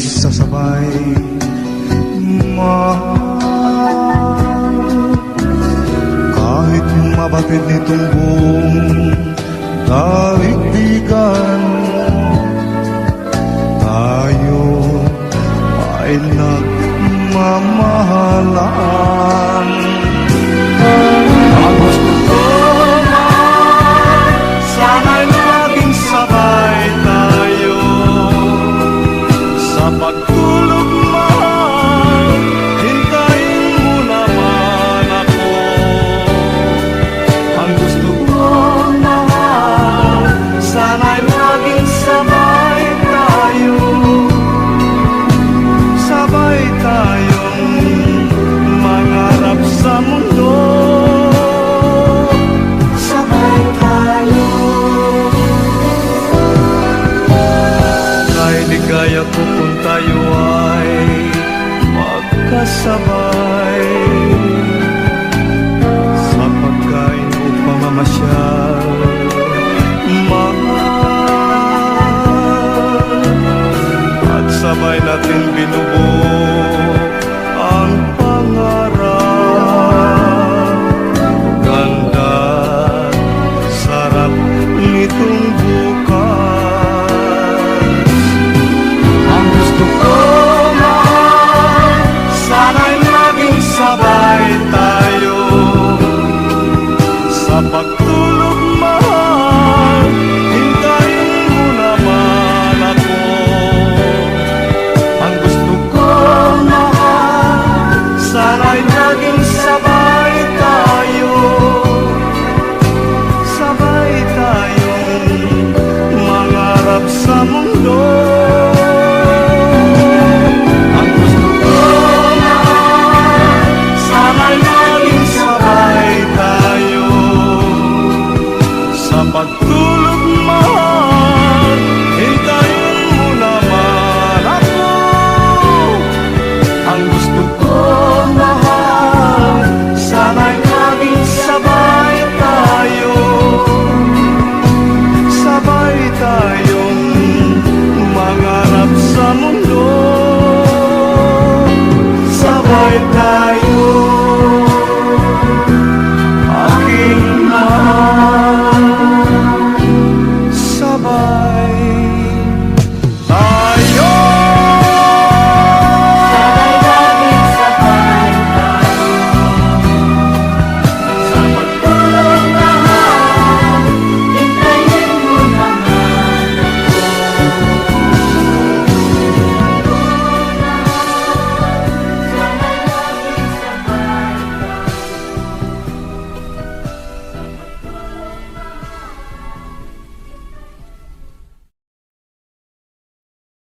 magsasabay, mahal. Kahit mabatid nitong buong daigdigan, tayo ay nagmamahalan. Ang gusto ko man, sana'y laging sabay tayo sa pagtulog, mahal. Hintayin mo naman ako. Ang gusto ko, mahal, sana'y laging sabay tayo, sabay tayong mangarap sa mundo. Sabay tayo. Kay ligaya ko kung tayo ay magkasabay sa pagkain o pamamasyal, mahal. At sabay natin binubuhay